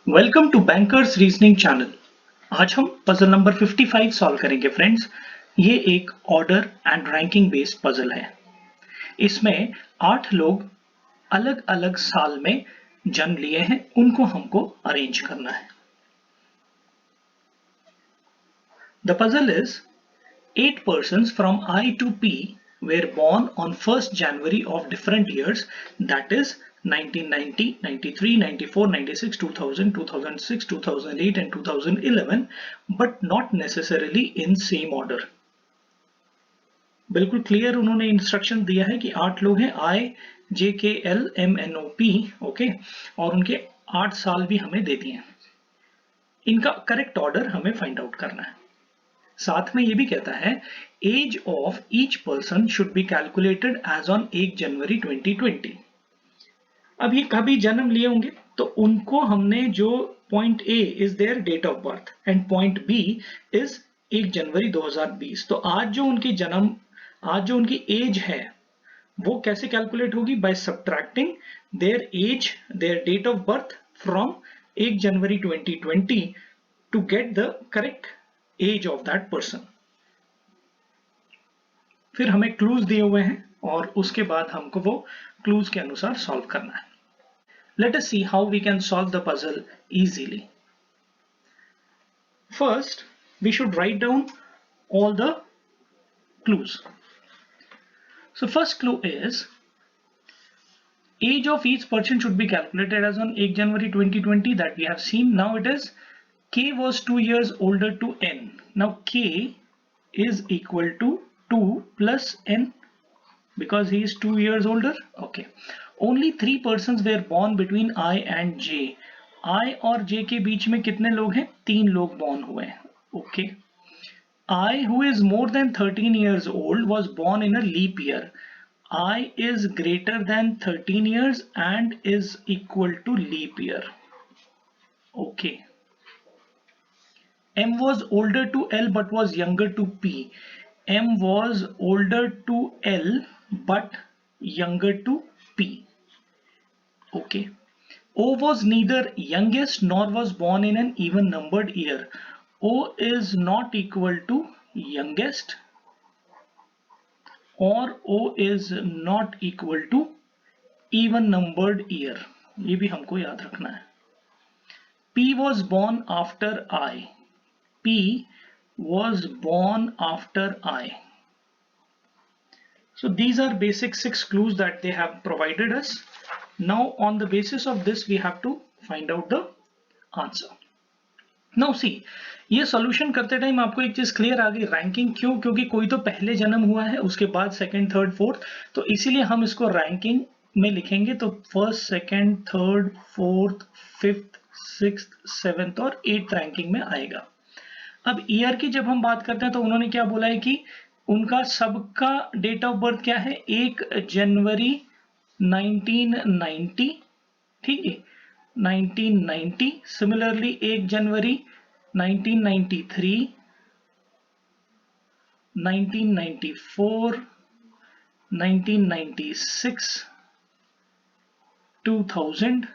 Welcome to bankers reasoning channel. आज हम puzzle number 55 solve करेंगे फ्रेंड्स। ये एक order and ranking based puzzle है। इसमें 8 लोग अलग अलग साल में जन्म लिए हैं, उनको हमको अरेंज करना है। The puzzle is 8 persons from I to P were born on 1st January of different years, that is 1990, 93, 94, 96, 2000, 2006, 2008 and 2011, but not necessarily in same order. बिल्कुल क्लियर उन्होंने इंस्ट्रक्शन दिया है कि 8 लोग हैं, IJKLMNOP, ओके, और उनके 8 साल भी हमें दे दिए हैं। इनका करेक्ट ऑर्डर हमें फाइंड आउट करना है। साथ में ये भी कहता है age of each person should be calculated age on 1 January 2020। अब ये कभी जन्म लिए होंगे तो उनको हमने जो point A is their date of birth and point B is 1 January 2020। तो आज जो उनकी एज है वो कैसे कैलकुलेट होगी? By subtracting their age, their date of birth from 1 January 2020 to get the correct age of that person. फिर हमें क्लूज दिए हुए हैं और उसके बाद हमको वो क्लूज के अनुसार सॉल्व करना है। Let us see how we can solve the puzzle easily. First we should write down all the clues. So first clue is age of each person should be calculated as on 1 January 2020, that we have seen. Now it is K was 2 years older to N. Now K is equal to 2 plus N because he is 2 years older. Okay. Only 3 persons were born between I and J. I और J के बीच में कितने लोग हैं? 3 लोग born हुए हैं. Okay. I, who is more than 13 years old, was born in a leap year. I is greater than 13 years and is equal to leap year. Okay. M was older to L but was younger to P. M was older to L but younger to P. Okay. O was neither youngest nor was born in an even numbered year. O is not equal to youngest or O is not equal to even numbered year. ये भी हमको याद रखना है. P was born after I. P was born after I. So these are basic 6 clues that they have provided us. Now on the basis of this we have to find out the answer. Now see, ये solution करते time आपको एक चीज clear आ गई, ranking क्यों? क्योंकि कोई तो पहले जन्म हुआ है, उसके बाद सेकंड, थर्ड, फोर्थ, तो इसीलिए हम इसको रैंकिंग में लिखेंगे। तो first, second, third, fourth, fifth, sixth, seventh और एट्थ रैंकिंग में आएगा। अब ईयर की जब हम बात करते हैं तो उन्होंने क्या बोला है कि उनका सबका डेट ऑफ बर्थ क्या है? 1 जनवरी 1990, ठीक है, 1990। Similarly 1 January 1993, 1994, 1996, 2000,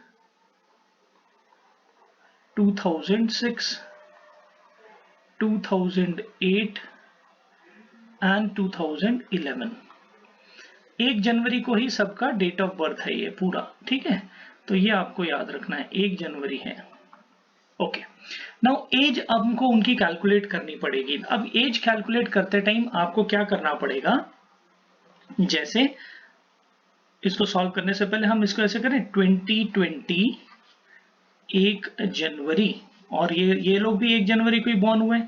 2006, 2008 and 2011। 1 जनवरी को ही सबका डेट ऑफ बर्थ है ये पूरा, ठीक है, तो ये आपको याद रखना है, 1 जनवरी है। ओके, नाउ एज हमको उनकी कैलकुलेट करनी पड़ेगी। अब एज कैलकुलेट करते टाइम आपको क्या करना पड़ेगा? जैसे इसको सॉल्व करने से पहले हम इसको ऐसे करें, 2020 1 जनवरी, और ये लोग भी 1 जनवरी को ही बॉर्न हुए,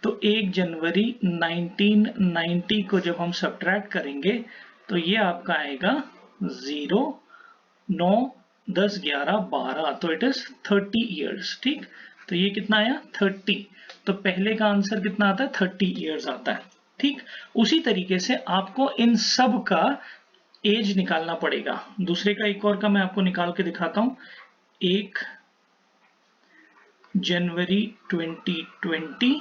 तो 1 जनवरी 1990 को जब हम सब्ट्रैक्ट करेंगे तो ये आपका आएगा 0, 9, 10, 11, 12, तो इट इज 30 ईयर्स, ठीक। तो ये कितना आया? 30। तो पहले का आंसर कितना आता है? 30 ईयर्स आता है, ठीक। उसी तरीके से आपको इन सब का एज निकालना पड़ेगा। दूसरे का एक और का मैं आपको निकाल के दिखाता हूं। 1 जनवरी 2020,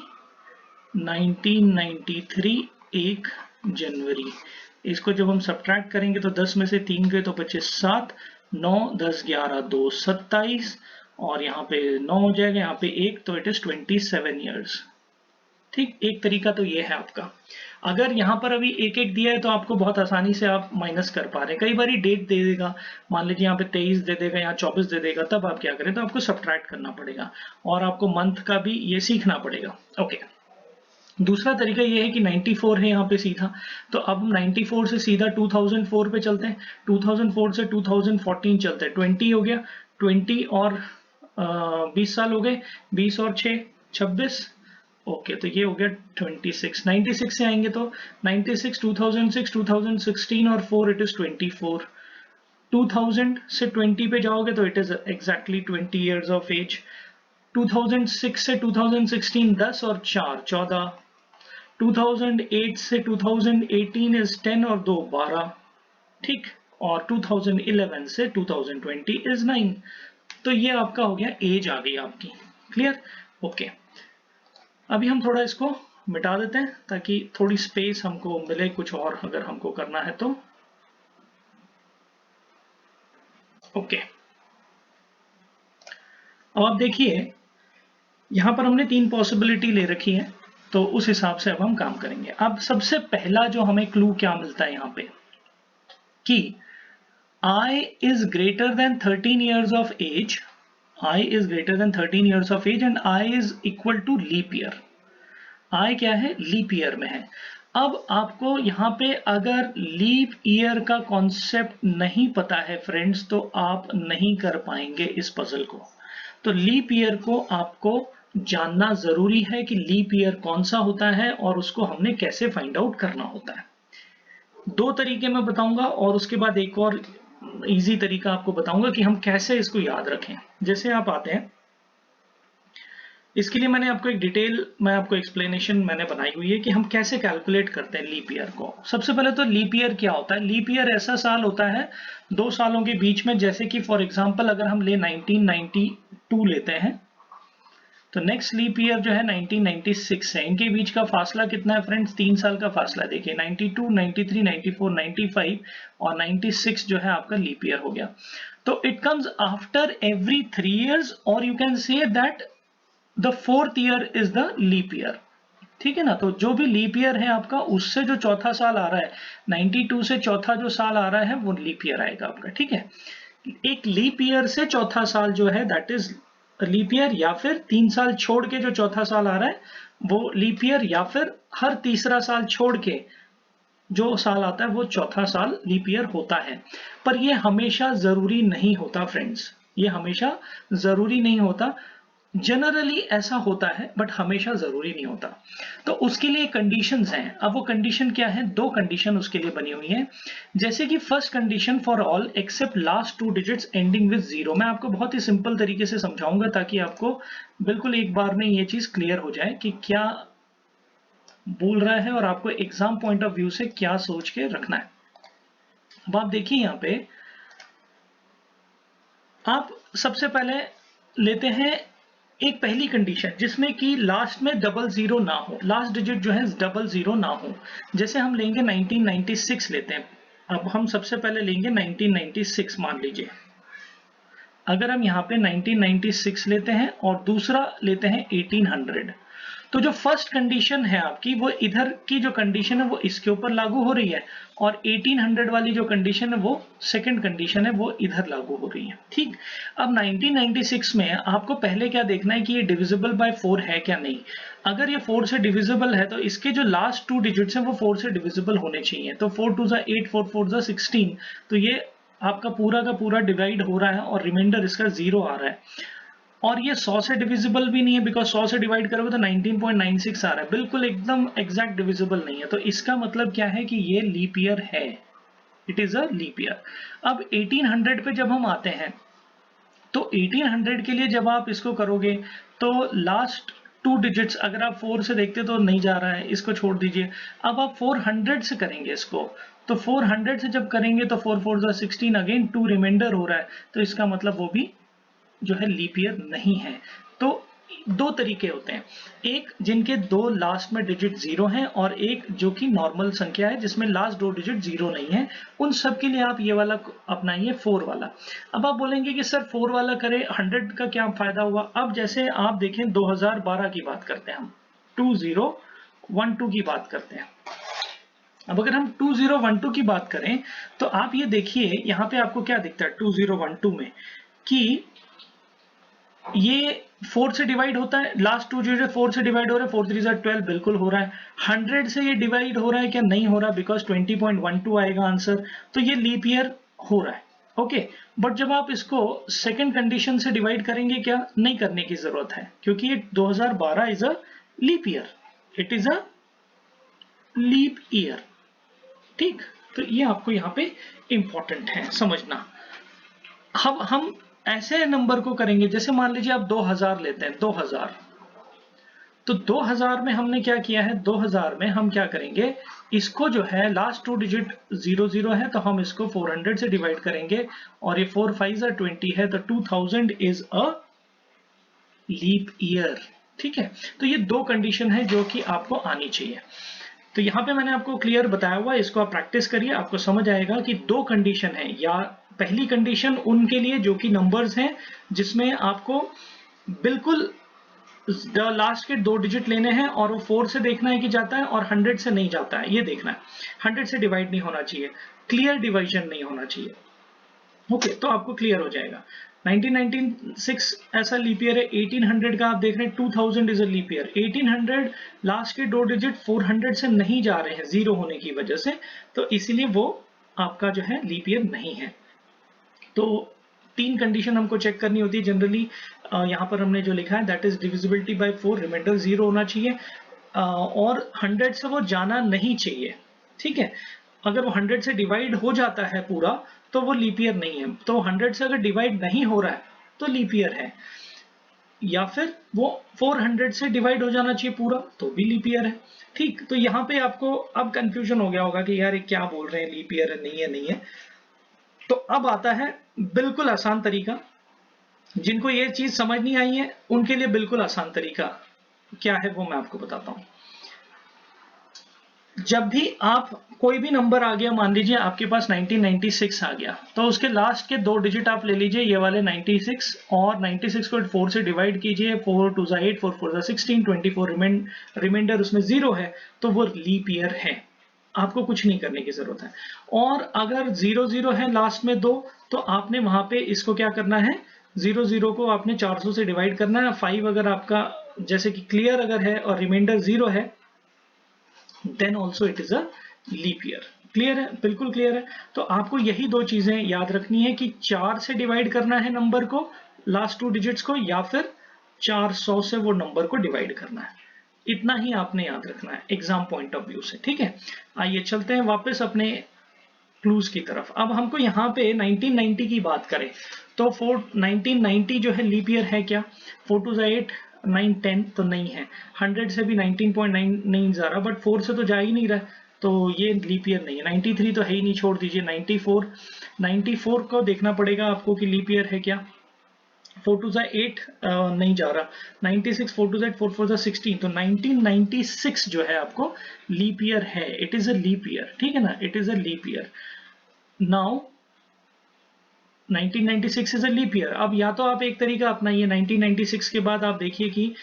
1993 1 जनवरी, इसको जब हम सब्ट्रैक्ट करेंगे तो 10 में से 3 गए तो बचे 7, 9, 10, 11, 2, 27, और यहाँ पे 9 हो जाएगा, यहाँ पे 1, तो इट इज 27 ईयर्स। ठीक, एक तरीका तो ये है आपका। अगर यहाँ पर अभी एक एक दिया है तो आपको बहुत आसानी से आप माइनस कर पा रहे हैं। कई बार डेट दे देगा, मान लीजिए यहाँ पे 23 दे देगा, यहाँ 24 दे देगा, तब आप क्या करें, तो आपको सब्ट्रैक्ट करना पड़ेगा और आपको मंथ का भी ये सीखना पड़ेगा। ओके, दूसरा तरीका ये है कि 94 है यहाँ पे सीधा, तो अब 94 से सीधा 2004 पे चलते हैं, 2004 से 2014 चलते हैं, 20 हो गया, 20 और 20 साल हो गए, 20 और 6 26। ओके, तो ये हो गया 26। 96 से आएंगे तो 96, 2006, 2016 और 4 इट इज 24। 2000 से 20 पे जाओगे तो it is exactly 20 years of age. 2006 से 2016 10 और 4 14। 2008 से 2018 इज 10 और 2 12। ठीक, और 2011 से 2020 इज 9। तो ये आपका हो गया, एज आ गई आपकी। क्लियर? ओके, अभी हम थोड़ा इसको मिटा देते हैं ताकि थोड़ी स्पेस हमको मिले कुछ और अगर हमको करना है तो। ओके, अब आप देखिए यहां पर हमने 3 पॉसिबिलिटी ले रखी है, तो उस हिसाब से अब हम काम करेंगे। अब सबसे पहला जो हमें क्लू क्या मिलता है यहां पे कि I is greater than 13 years of age, I is greater than 13 years of age and I is equal to leap year। I क्या है, लीप ईयर में है। अब आपको यहाँ पे अगर लीप ईयर का कॉन्सेप्ट नहीं पता है फ्रेंड्स, तो आप नहीं कर पाएंगे इस पजल को। तो लीप ईयर को आपको जानना जरूरी है कि लीप ईयर कौन सा होता है और उसको हमने कैसे फाइंड आउट करना होता है। 2 तरीके मैं बताऊंगा और उसके बाद एक और इजी तरीका आपको बताऊंगा कि हम कैसे इसको याद रखें। जैसे आप आते हैं, इसके लिए मैंने आपको एक डिटेल मैं आपको एक्सप्लेनेशन मैंने बनाई हुई है कि हम कैसे कैलकुलेट करते हैं लीप ईयर को। सबसे पहले तो लीप ईयर क्या होता है? लीप ईयर ऐसा साल होता है 2 सालों के बीच में, जैसे कि फॉर एग्जांपल अगर हम ले 1992 लेते हैं तो नेक्स्ट लीप ईयर जो है 1996 है। इनके बीच का फासला कितना है फ्रेंड्स? 3 साल का फासला। देखिए 92, 93, 94, 95 और 96 जो है आपका लीप ईयर हो गया। तो it comes after every 3 years और you can say that the 4th year is the leap year. ठीक है ना? तो जो भी लीप ईयर है आपका, उससे जो चौथा साल आ रहा है 92 से चौथा जो साल आ रहा है वो लीप ईयर आएगा आपका। ठीक है, एक लीप ईयर से चौथा साल जो है दैट इज लीप ईयर, या फिर 3 साल छोड़ के जो चौथा साल आ रहा है वो लीप ईयर, या फिर हर तीसरा साल छोड़ के जो साल आता है वो चौथा साल लीप ईयर होता है। पर ये हमेशा जरूरी नहीं होता फ्रेंड्स, ये हमेशा जरूरी नहीं होता। जनरली ऐसा होता है बट हमेशा जरूरी नहीं होता। तो उसके लिए कंडीशंस हैं। अब वो कंडीशन क्या है? 2 कंडीशन उसके लिए बनी हुई है। जैसे कि first condition for all except last 2 digits ending with 0। मैं आपको बहुत ही सिंपल तरीके से समझाऊंगा ताकि आपको बिल्कुल एक बार में ये चीज क्लियर हो जाए कि क्या बोल रहा है और आपको एग्जाम पॉइंट ऑफ व्यू से क्या सोच के रखना है। अब आप देखिए यहां पे आप सबसे पहले लेते हैं एक पहली कंडीशन जिसमें कि लास्ट में 00 ना हो, लास्ट डिजिट जो है 00 ना हो। जैसे हम लेंगे 1996 लेते हैं। अब हम सबसे पहले लेंगे 1996 मान लीजिए। अगर हम यहाँ पे 1996 लेते हैं और दूसरा लेते हैं 1800, तो जो फर्स्ट कंडीशन है आपकी वो इधर की जो कंडीशन है वो इसके ऊपर लागू हो रही है, और 1800 वाली जो कंडीशन है वो सेकंड कंडीशन है वो इधर लागू हो रही है। ठीक, अब 1996 में आपको पहले क्या देखना है कि ये डिविजिबल बाय 4 है क्या नहीं। अगर ये 4 से डिविजिबल है तो इसके जो लास्ट 2 डिजिट्स हैं वो 4 से डिविजिबल होने चाहिए। तो 4 2 8, 4 4 16, तो ये आपका पूरा का पूरा डिवाइड हो रहा है और रिमाइंडर इसका 0 आ रहा है। और ये 100 से डिविजिबल भी नहीं है, बिकॉज 100 से डिवाइड करोगे तो 19.96 आ रहा है, बिल्कुल एकदम एग्जैक्ट डिविजिबल नहीं है। तो इसका मतलब क्या है कि ये लीप ईयर है, it is a leap year. अब 1800 पे जब हम आते हैं तो 1800 के लिए जब आप इसको करोगे तो लास्ट 2 डिजिट्स अगर आप 4 से देखते तो नहीं जा रहा है, इसको छोड़ दीजिए। अब आप 400 से करेंगे इसको, तो 400 से जब करेंगे तो 4 4 16, अगेन 2 रिमाइंडर हो रहा है, तो इसका मतलब वो भी जो है लीप ईयर नहीं है। तो दो तरीके होते हैं, एक जिनके दो लास्ट में डिजिट जीरो हैं और एक जो कि नॉर्मल संख्या है जिसमें लास्ट दो डिजिट जीरो नहीं है। उन सब के लिए आप ये वाला अपनाइए 4 वाला। अब आप बोलेंगे कि सर 4 वाला करें 100 का क्या फायदा हुआ। अब जैसे आप देखें 2012 की बात करते हैं, हम 2012 की बात करते हैं। अब अगर हम 2012 की बात करें तो आप ये देखिए यहाँ पे आपको क्या दिखता है 2012 में कि ये 4 से डिवाइड होता है, लास्ट टू जो 4 से डिवाइड हो रहा है, 4 3 12 बिल्कुल हो रहा है। 100 से ये डिवाइड हो रहा है क्या? नहीं हो रहा, बिकॉज 20.12 आएगा आंसर, तो ये लीप ईयर हो रहा है। ओके, बट जब आप इसको सेकंड कंडीशन से डिवाइड करेंगे, क्या नहीं करने की जरूरत है, क्योंकि ये 2012 is a leap year, it is a leap year. ठीक, तो ये आपको यहाँ पे इंपॉर्टेंट है समझना। अब हम ऐसे नंबर को करेंगे, जैसे मान लीजिए आप 2000 लेते हैं, 2000, तो 2000 में हमने क्या किया है, 2000 में हम क्या करेंगे, इसको जो है लास्ट टू डिजिट 00 है तो हम इसको 400 से डिवाइड करेंगे और ये 4 5 20 है, तो 2000 इज अ लीप ईयर। ठीक है, तो ये दो कंडीशन है जो कि आपको आनी चाहिए। तो यहाँ पे मैंने आपको क्लियर बताया हुआ है, इसको आप प्रैक्टिस करिए, आपको समझ आएगा कि दो कंडीशन है। या पहली कंडीशन उनके लिए जो कि नंबर्स हैं जिसमें आपको बिल्कुल लास्ट के दो डिजिट लेने हैं और वो 4 से देखना है कि जाता है और 100 से नहीं जाता है, ये देखना है। 100 से डिवाइड नहीं होना चाहिए, क्लियर डिवाइजन नहीं होना चाहिए। ओके, तो आपको क्लियर हो जाएगा। 1996 ऐसा लीप ईयर है। 1800 का आप देख रहे हैं 2000 is a leap year. 1800 last के दो डिजिट 400 से नहीं जा रहे हैं जीरो होने की वजह से, तो इसीलिए वो आपका जो है लीप ईयर नहीं है। तो तीन कंडीशन हमको चेक करनी होती है जनरली। यहाँ पर हमने जो लिखा है that is divisibility by 4, remainder 0 होना चाहिए और 100 से वो जाना नहीं चाहिए। ठीक है, अगर वो 100 से डिवाइड हो जाता है पूरा तो वो लीप ईयर नहीं है। तो 100 से अगर डिवाइड नहीं हो रहा है तो लीप ईयर है, या फिर वो 400 से डिवाइड हो जाना चाहिए पूरा तो भी लीप ईयर है। ठीक, तो यहाँ पे आपको अब कंफ्यूजन हो गया होगा कि यार ये क्या बोल रहे हैं, लीप ईयर है नहीं है, नहीं है। तो अब आता है बिल्कुल आसान तरीका। जिनको ये चीज समझ नहीं आई है उनके लिए बिल्कुल आसान तरीका क्या है वो मैं आपको बताता हूं। जब भी आप कोई भी नंबर आ गया, मान लीजिए आपके पास 1996 आ गया, तो उसके लास्ट के दो डिजिट आप ले लीजिए ये वाले 96 और 96 को 4 से डिवाइड कीजिए। 4 2 8, 4 4 16, 24 रिमाइंडर उसमें 0 है, तो वो लीप ईयर है, आपको कुछ नहीं करने की जरूरत है। और अगर 0 0 है लास्ट में दो, तो आपने वहां पे इसको क्या करना है, 0 0 को आपने 400 से डिवाइड करना है। 5 अगर आपका जैसे कि क्लियर अगर है और रिमाइंडर 0 है, then also it is a leap year. Clear है, बिल्कुल क्लियर है। तो आपको यही दो चीजें याद रखनी है कि 4 से डिवाइड करना है नंबर को, लास्ट टू डिजिट्स को, या फिर 400 से वो नंबर को डिवाइड करना है। इतना ही आपने याद रखना है एग्जाम पॉइंट ऑफ व्यू से। ठीक है, आइए चलते हैं वापस अपने क्लूज की तरफ। अब हमको यहाँ पे 1990 की बात करें तो 1990 जो है लीप ईयर है क्या? 4 2 8, 9 10 तो नहीं है। 100 से भी 19.9 नहीं जा रहा, बट 4 से तो जा ही नहीं रहा, तो ये लीप ईयर नहीं है। 93 तो है ही नहीं, छोड़ दीजिए। 94 को देखना पड़ेगा आपको कि लीप ईयर है क्या। 4 2 8 नहीं जा रहा। 96 4 2 4 4 16, तो 1996 जो है आपको लीप ईयर है, it is a leap year. ठीक है ना, it is a leap year. Now 1996 is a leap year. अब या तो आप एक तरीका अपनाइए, 1996 के बाद आप देखिए कि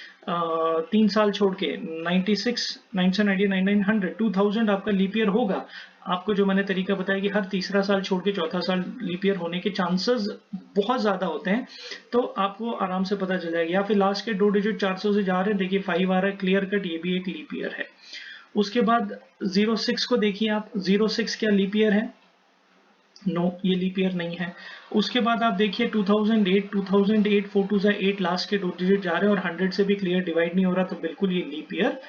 3 साल छोड़ के 96 999 100 2000 आपका लीप ईयर होगा। आपको जो मैंने तरीका बताया कि हर तीसरा साल छोड़ के चौथा साल लीप ईयर होने के चांसेस बहुत ज्यादा होते हैं, तो आपको आराम से पता चल जाएगा। या फिर लास्ट के दो डिजिट 400 से जा रहे हैं, देखिए 5 आ रहा है, क्लियर कट ये भी एक लीप ईयर है। उसके बाद 06 को देखिए आप, 06 क्या लीप ईयर है? नो, ये लीप ईयर नहीं है। उसके बाद आप देखिए 2008 4 2 8 लास्ट के दो डिजिट जा रहे हैं और 100 से भी क्लियर डिवाइड नहीं हो रहा, तो बिल्कुल ये लीप ईयर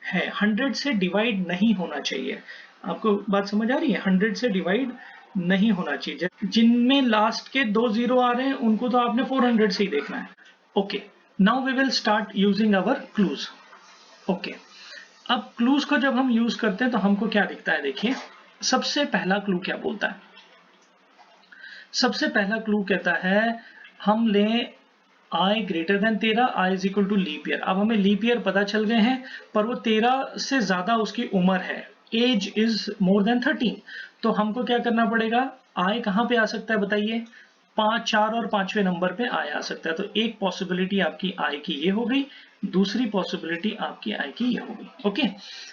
है। 100 से डिवाइड नहीं होना चाहिए। आपको बात समझ आ रही है? 100 से डिवाइड नहीं होना चाहिए। जिनमें लास्ट के दो जीरो आ रहे हैं उनको तो आपने 400 से ही देखना है। Okay, now we will start using our clues. Okay, अब क्लूज को जब हम यूज करते हैं तो हमको क्या दिखता है, देखिए सबसे पहला क्लू क्या बोलता है। सबसे पहला क्लू कहता है हम लें I greater than 13, I is equal to leap year. अब हमें लीप ईयर पता चल गए हैं, पर वो 13 से ज्यादा उसकी उम्र है, एज इज मोर देन 13, तो हमको क्या करना पड़ेगा, आई कहाँ पे आ सकता है बताइए, 5, 4 और 5वें नंबर पे आई आ सकता है। तो एक पॉसिबिलिटी आपकी आई की ये हो गई, दूसरी पॉसिबिलिटी आपकी आई की ये हो गई। ओके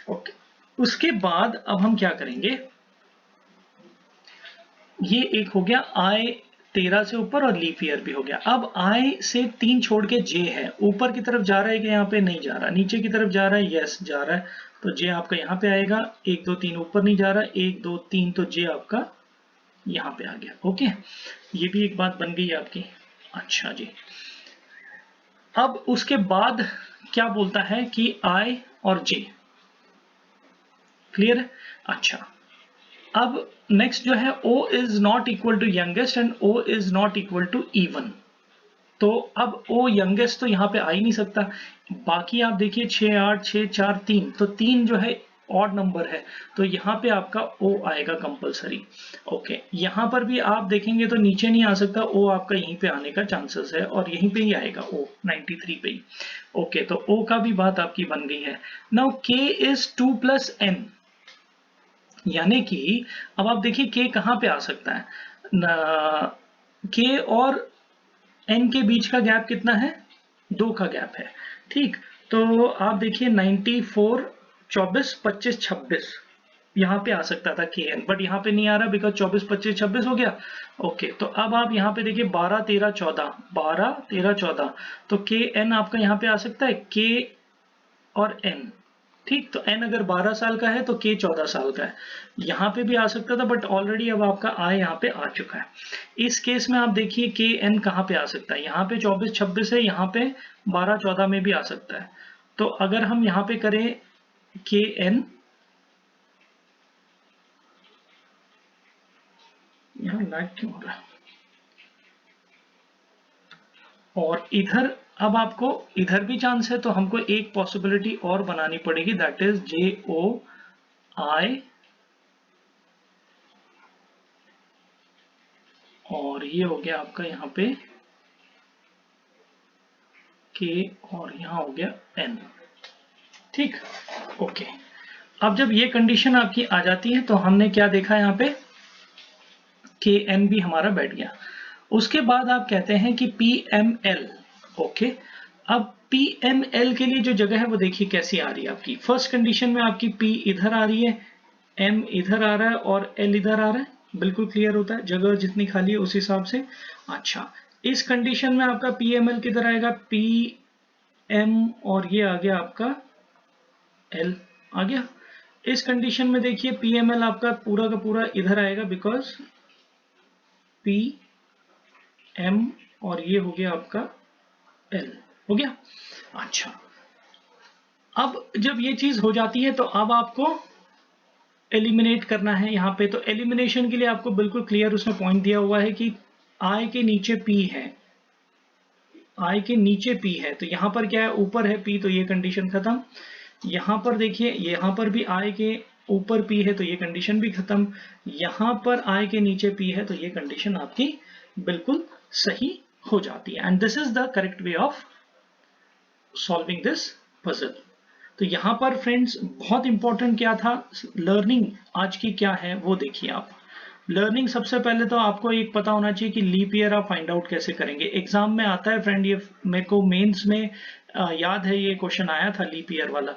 ओके, उसके बाद अब हम क्या करेंगे, ये एक हो गया आई 13 से ऊपर और लीप ईयर भी हो गया। अब आई से 3 छोड़ के जे है, ऊपर की तरफ जा रहा है कि यहाँ पे नहीं जा रहा, नीचे की तरफ जा रहा है, यस जा रहा है, तो जे आपका यहाँ पे आएगा, 1 2 3 ऊपर नहीं जा रहा, 1 2 3, तो जे आपका यहाँ पे आ गया। ओके, ये भी एक बात बन गई आपकी। अच्छा जी, अब उसके बाद क्या बोलता है कि आई और जे, क्लियर है। अच्छा, अब नेक्स्ट जो है, O is not equal to youngest and O is not equal to even. तो अब O यंगेस्ट तो यहाँ पे आ ही नहीं सकता। बाकी आप देखिए 6 8 6 4 3, तो 3 जो है ऑड नंबर है, तो यहाँ पे आपका O आएगा कंपलसरी। ओके, यहाँ पर भी आप देखेंगे तो नीचे नहीं आ सकता, O आपका यहीं पे आने का चांसेस है और यहीं पे ही आएगा O 93 पे ही। ओके, तो O का भी बात आपकी बन गई है। नाउ K इज 2 + N, यानी कि अब आप देखिए के कहां पे आ सकता है, के और एन के बीच का गैप कितना है, 2 का गैप है। ठीक, तो आप देखिए 94 24 25 26 यहाँ पे आ सकता था के एन, बट यहाँ पे नहीं आ रहा बिकॉज 24 25 26 हो गया। ओके, तो अब आप यहाँ पे देखिए 12 13 14, 12 13 14, तो के एन आपका यहाँ पे आ सकता है, के और एन। ठीक, तो एन अगर 12 साल का है तो के 14 साल का है, यहाँ पे भी आ सकता था, बट ऑलरेडी अब आपका आई यहाँ पे आ चुका है। इस केस में आप देखिए के एन कहाँ पे आ सकता है, यहाँ पे 24 26 है, यहाँ पे 12 14 में भी आ सकता है। तो अगर हम यहाँ पे करें के एन, यहाँ लैग क्यों हो रहा है, और इधर अब आपको इधर भी चांस है, तो हमको एक पॉसिबिलिटी और बनानी पड़ेगी, दैट इज जे ओ आई, और ये हो गया आपका यहाँ पे के, और यहाँ हो गया एन। ठीक, ओके, अब जब ये कंडीशन आपकी आ जाती है तो हमने क्या देखा यहाँ पे, के एन भी हमारा बैठ गया। उसके बाद आप कहते हैं कि पी एम एल। ओके, अब पी एम एल के लिए जो जगह है वो देखिए कैसी आ रही है आपकी। फर्स्ट कंडीशन में आपकी पी इधर आ रही है, एम इधर आ रहा है और एल इधर आ रहा है, बिल्कुल क्लियर होता है, जगह जितनी खाली है उस हिसाब से। अच्छा, इस कंडीशन में आपका पी एम एल किधर आएगा, पी एम, और ये आ गया आपका एल आ गया। इस कंडीशन में देखिए पी एम एल आपका पूरा का पूरा इधर आएगा, बिकॉज पी एम और ये हो गया आपका एल, हो गया। अच्छा, अब जब ये चीज हो जाती है तो अब आपको एलिमिनेट करना है यहाँ पे। तो एलिमिनेशन के लिए आपको बिल्कुल क्लियर उसने पॉइंट दिया हुआ है कि आई के नीचे पी है, आई के नीचे पी है, तो यहाँ पर क्या है, ऊपर है पी, तो ये कंडीशन खत्म। यहाँ पर देखिए, यहाँ पर भी आई के ऊपर पी है, तो ये कंडीशन भी खत्म। यहाँ पर आई के नीचे पी है, तो ये कंडीशन आपकी बिल्कुल सही हो जाती है। And this is the correct way of solving this puzzle. तो यहाँ पर फ्रेंड्स बहुत इंपॉर्टेंट क्या था, लर्निंग आज की क्या है वो देखिए आप। लर्निंग सबसे पहले तो आपको एक पता होना चाहिए कि लीप ईयर आप फाइंड आउट कैसे करेंगे। एग्जाम में आता है फ्रेंड, ये मेरे को मेंस में याद है ये क्वेश्चन आया था लीप ईयर वाला।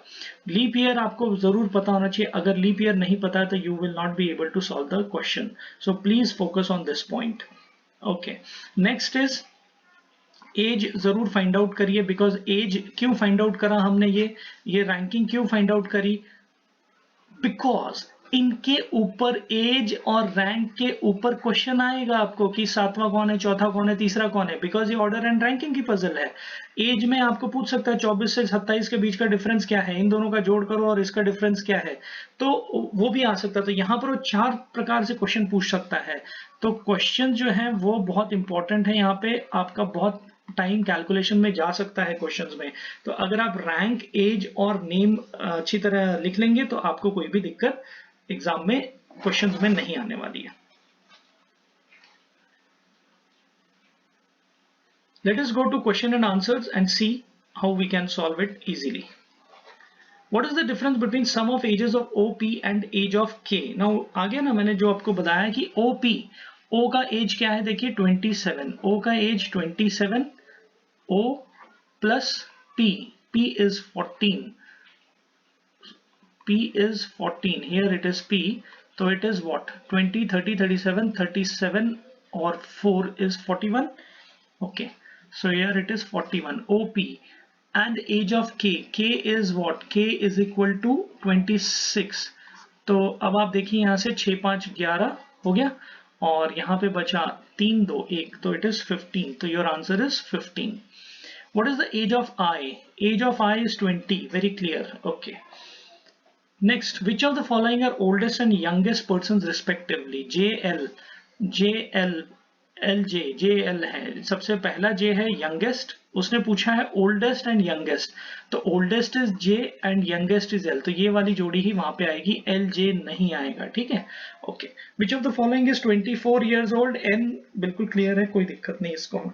लीप ईयर आपको जरूर पता होना चाहिए, अगर लीप ईयर नहीं पता है तो you will not be able to solve the question, so please focus on this point. Okay, next is age जरूर फाइंड आउट करिए, बिकॉज एज क्यों फाइंड आउट करा हमने, ये रैंकिंग क्यों फाइंड आउट करी, बिकॉज इनके ऊपर एज और रैंक के ऊपर क्वेश्चन आएगा आपको कि सातवां कौन है, चौथा कौन है, तीसरा कौन है, बिकॉज ये ऑर्डर एंड रैंकिंग की पजल है। एज में आपको पूछ सकता है 24 से 27 के बीच का डिफरेंस क्या है, इन दोनों का जोड़ करो और इसका डिफरेंस क्या है, तो वो भी आ सकता है। तो यहाँ पर वो 4 प्रकार से क्वेश्चन पूछ सकता है। तो क्वेश्चन जो है वो बहुत इंपॉर्टेंट है, यहाँ पे आपका बहुत टाइम कैलकुलेशन में जा सकता है क्वेश्चंस में। तो अगर आप रैंक, एज और नेम अच्छी तरह लिख लेंगे तो आपको कोई भी दिक्कत एग्जाम में क्वेश्चंस में नहीं आने वाली है। Let us go to question and answers and see how we can solve it easily. What is the difference between sum of ages of OP and age of K? Now आ गया ना, मैंने जो आपको बताया कि OP, O का age क्या है, देखिए 27, O का as 27, O plus P, P is 14, P is 14, here it is P, so it is what, 20, 30, 37, 37 or 4 is 41. Okay, so here it is 41, OP, and age of K, K is what, K is equal to 26. तो अब आप देखिए यहाँ से 6 5 11 हो गया, और यहाँ पे बचा 3 2 1, तो it is 15. तो your answer is 15. What is the age of I? Age of I is 20. Very clear. Okay. Next, which of the following are oldest and youngest persons respectively? JL, JL, LJ, JL है सबसे पहला, J है youngest, उसने पूछा है oldest and youngest, तो oldest is J and youngest is L, तो ये वाली जोड़ी ही वहां पे आएगी, LJ नहीं आएगा, ठीक है. Okay, which of the following is 24 years old? N बिल्कुल क्लियर है, कोई दिक्कत नहीं इसको.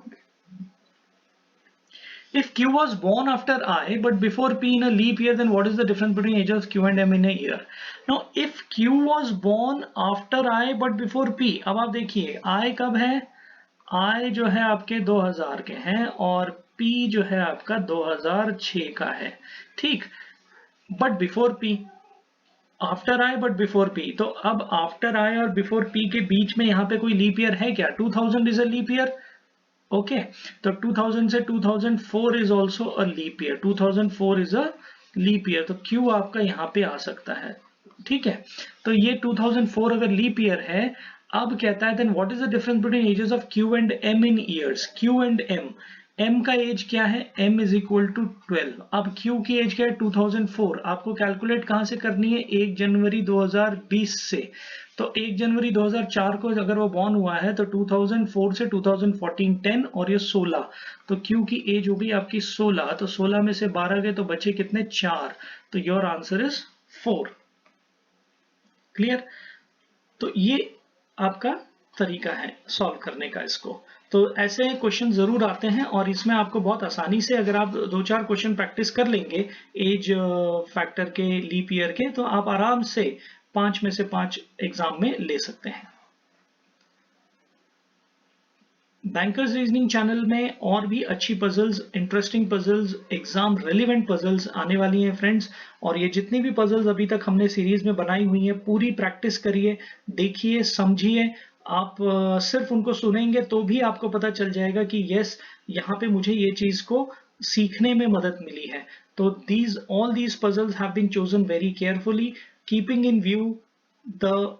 If Q was born after I but before P in a leap year, then what is the difference between ages of Q and M in a year? Now, if Q was born after I but before P, अब आप देखिए I कब है, I जो है आपके 2000 के हैं और P जो है आपका 2006 का है, ठीक. But before P, after I but before P, तो अब आफ्टर I और बिफोर P के बीच में यहाँ पे कोई लीप ईयर है क्या? 2000 is a leap year. Okay, तो 2000 से 2004 is also a leap year, 2004 is a leap year, तो Q आपका यहाँ पे आ सकता है, ठीक है. तो ये 2004 अगर लीप ईयर है, अब कहता है then what is the difference between ages of Q and M in years? Q and M, M का एज क्या है? M is equal to 12. अब Q की एज क्या है? 2004. आपको कैलकुलेट कहां से करनी है? 1 जनवरी 2020 से. तो 1 जनवरी 2004 को अगर वो बॉर्न हुआ है तो 2004 से 2014 10 और ये 16, तो Q की एज हो गई आपकी 16, तो 16 में से 12 गए तो बचे कितने? 4, तो योर आंसर इज 4. क्लियर? तो ये आपका तरीका है सॉल्व करने का इसको. तो ऐसे क्वेश्चन जरूर आते हैं और इसमें आपको बहुत आसानी से, अगर आप 2-4 क्वेश्चन प्रैक्टिस कर लेंगे एज फैक्टर के, लीप ईयर के, तो आप आराम से 5 में से 5 एग्जाम में ले सकते हैं. बैंकर्स रीजनिंग चैनल में और भी अच्छी puzzles, interesting puzzles, exam relevant puzzles आने वाली हैं फ्रेंड्स. और ये जितनी भी पजल्स अभी तक हमने सीरीज में बनाई हुई हैं, पूरी प्रैक्टिस करिए, देखिए, समझिए. आप सिर्फ उनको सुनेंगे तो भी आपको पता चल जाएगा कि यस, यहाँ पे मुझे ये चीज को सीखने में मदद मिली है. तो all these puzzles have been chosen very carefully, keeping in view the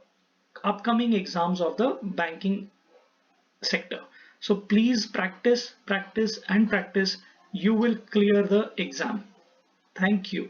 upcoming exams of the banking sector. So please practice, practice and practice. You will clear the exam. Thank you.